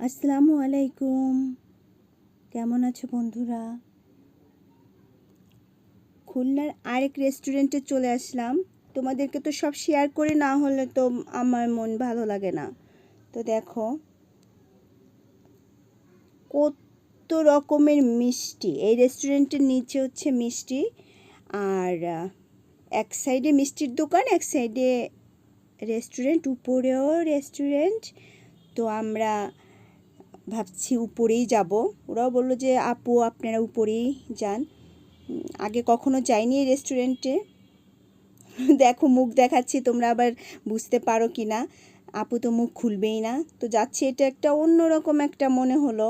আসসালামু আলাইকুম। কেমন আছো বন্ধুরা? খুলনার আরেক রেস্টুরেন্টে চলে আসলাম। তোমাদেরকে তো সব শেয়ার করে না হলে তো আমার মন ভালো লাগে না। তো দেখো কত রকমের মিষ্টি। এই রেস্টুরেন্টের নিচে হচ্ছে মিষ্টি, আর এক সাইডে মিষ্টির দোকান, এক সাইডে রেস্টুরেন্ট, উপরেও রেস্টুরেন্ট। তো আমরা ভাবছি উপরেই যাব। ওরাও বললো যে আপু আপনারা উপরেই যান। আগে কখনো যাইনি এই রেস্টুরেন্টে। দেখো মুখ দেখাচ্ছি, তোমরা আবার বুঝতে পারো কি না। আপু তো মুখ খুলবেই না। তো যাচ্ছি, এটা একটা অন্যরকম একটা মনে হলো,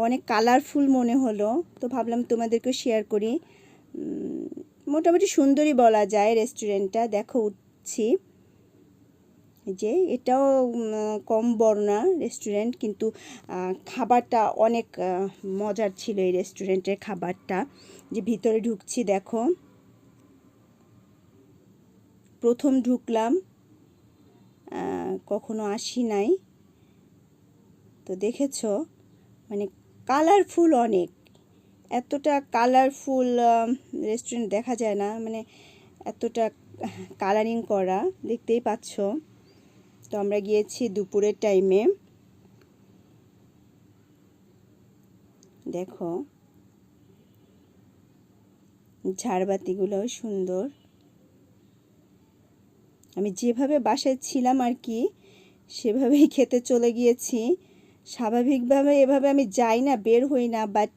অনেক কালারফুল মনে হলো। তো ভাবলাম তোমাদেরকেও শেয়ার করি। মোটামুটি সুন্দরই বলা যায় রেস্টুরেন্টটা। দেখো উঠছি, যে এটাও কম বড় না রেস্টুরেন্ট, কিন্তু খাবারটা অনেক মজার ছিল এই রেস্টুরেন্টের খাবারটা। যে ভিতরে ঢুকছি, দেখো প্রথম ঢুকলাম, কখনো আসি নাই। তো দেখেছো মানে কালারফুল অনেক, এতটা কালারফুল রেস্টুরেন্ট দেখা যায় না, মানে এতটা কালারিং করা, দেখতেই পাচ্ছ। তো আমরা গিয়েছি দুপুরের টাইমে। দেখো ঝাড়বাতিগুলোও সুন্দর। আমি যেভাবে বাসায় ছিলাম আর কি, সেভাবেই খেতে চলে গিয়েছি। স্বাভাবিকভাবে এভাবে আমি যাই না, বের হই না, বাট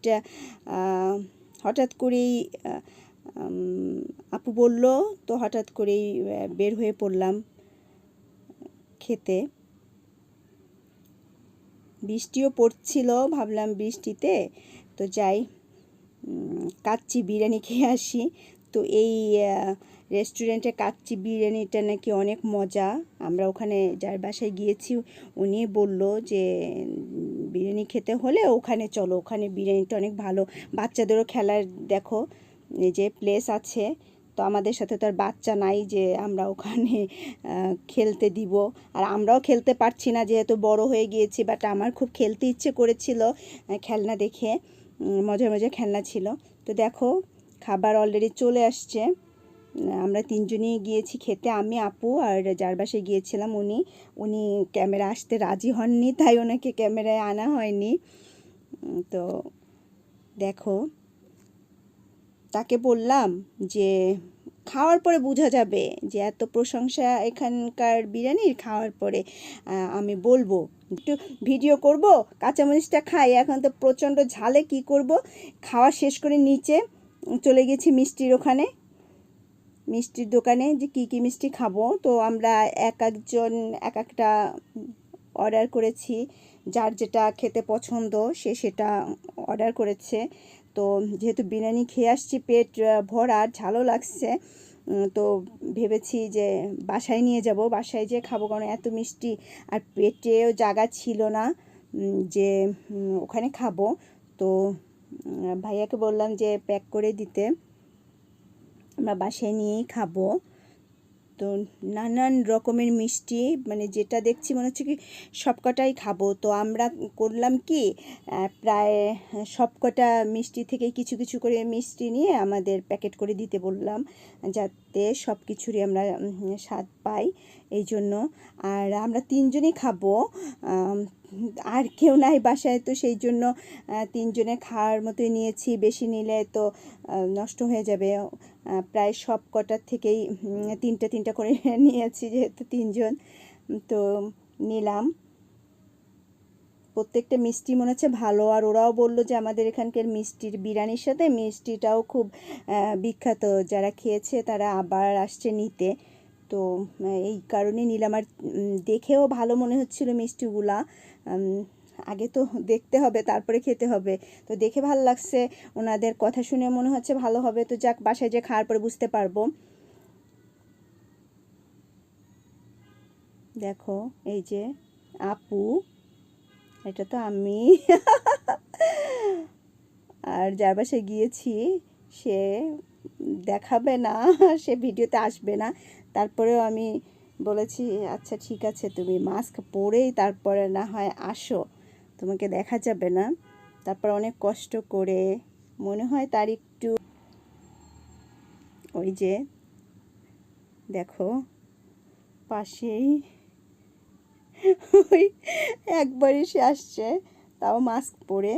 হঠাৎ করেই আপু বলল, তো হঠাৎ করেই বের হয়ে পড়লাম খেতে। বৃষ্টিও পড়ছিল, ভাবলাম বৃষ্টিতে তো যাই কাচ্চি বিরিয়ানি খেয়ে আসি। তো এই রেস্টুরেন্টে কাচ্চি বিরিয়ানিটা নাকি অনেক মজা। আমরা ওখানে যার বাসায় গিয়েছি উনি বলল যে বিরিয়ানি খেতে হলে ওখানে চলো, ওখানে বিরিয়ানিটা অনেক ভালো। বাচ্চাদেরও খেলার দেখো এই যে প্লেস আছে। তো আমাদের সাথে তো আর বাচ্চা নাই যে আমরা ওখানে খেলতে দিব। আর আমরাও খেলতে পারছি না যেহেতু বড় হয়ে গিয়েছি, বাট আমার খুব খেলতে ইচ্ছে করেছিল খেলনা দেখে। মজার মজার খেলনা ছিল। তো দেখো খাবার অলরেডি চলে আসছে। আমরা তিনজনই গিয়েছি খেতে, আমি আপু আর যার বাসায় গিয়েছিলাম উনি উনি ক্যামেরা আসতে রাজি হননি, তাই ওনাকে ক্যামেরায় আনা হয়নি। তো দেখো তাকে বললাম যে খাওয়ার পরে বোঝা যাবে যে এত প্রশংসা এখানকার বিরিয়ানির, খাওয়ার পরে আমি বলবো একটু ভিডিও করব। কাঁচামরিচটা খাই, এখন তো প্রচণ্ড ঝালে কি করব। খাওয়া শেষ করে নিচে চলে গেছি মিষ্টির ওখানে, মিষ্টির দোকানে, যে কী কী মিষ্টি খাবো। তো আমরা এক একজন এক একটা অর্ডার করেছি, যার যেটা খেতে পছন্দ সে সেটা অর্ডার করেছে। তো যেহেতু বিরিয়ানি খেয়ে আসছি পেট ভরা, ঝালও লাগছে, তো ভেবেছি যে বাসায় নিয়ে যাব, বাসায় যেয়ে খাবো, কারণ এত মিষ্টি আর পেটেও জায়গা ছিল না যে ওখানে খাবো। তো ভাইয়াকে বললাম যে প্যাক করে দিতে, আমরা বাসায় নিয়েই খাবো। তো নানান রকমের মিষ্টি, মানে যেটা দেখছি মনে হচ্ছে কি সবকটাই খাবো। তো আমরা করলাম কি প্রায় সবকটা মিষ্টি থেকে কিছু কিছু করে মিষ্টি নিয়ে আমাদের প্যাকেট করে দিতে বললাম, যাতে সব কিছুরই আমরা স্বাদ পাই এই জন্য। আর আমরা তিনজনই খাবো, আর কেউ নাই বাসায়, তো সেই জন্য তিনজনে খাওয়ার মতোই নিয়েছি, বেশি নিলে তো নষ্ট হয়ে যাবে। প্রায় সব কটার থেকেই তিনটা তিনটা করে নিয়েছি যেহেতু তিনজন। তো নিলাম, প্রত্যেকটা মিষ্টি মনে হচ্ছে ভালো। আর ওরাও বললো যে আমাদের এখানকার মিষ্টির বিরিয়ানির সাথে মিষ্টিটাও খুব বিখ্যাত, যারা খেয়েছে তারা আবার আসছে নিতে। তো এই কারণে নিলাম। আর দেখেও ভালো মনে হচ্ছিল মিষ্টিগুলা। আগে তো দেখতে হবে তারপরে খেতে হবে, তো দেখে ভালো লাগছে, ওনাদের কথা শুনে মনে হচ্ছে ভালো হবে। তো যাক, বাসায় যে খাওয়ার পরে বুঝতে পারবো। দেখো এই যে আপু, এটা তো আমি। আর যার বাসায় গিয়েছি সে দেখাবে না, সে ভিডিওতে আসবে না। তারপরেও আমি বলেছি আচ্ছা ঠিক আছে, তুমি মাস্ক পরেই তারপরে না হয় আসো। তো তোমাকে দেখা যাবে না। তারপর অনেক কষ্ট করে মনে হয় তার একটু, ওই যে দেখো পাশেই ওই একবারই সে আসছে, তাও মাস্ক পরে,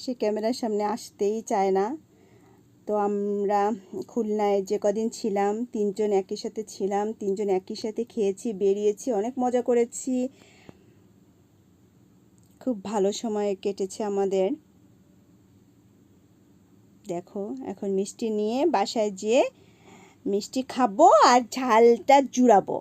সে ক্যামেরার সামনে আসতেই চায় না। তো আমরা খুলনায় যে কদিন ছিলাম 3জন একই সাথে ছিলাম, 3জন একই সাথে খেয়েছি, বেরিয়েছি, অনেক মজা করেছি, খুব ভালো সময় কেটেছে আমাদের। দেখো এখন মিষ্টি নিয়ে বাসায় যেয়ে মিষ্টি খাবো আর ঝালটা জুড়াবো।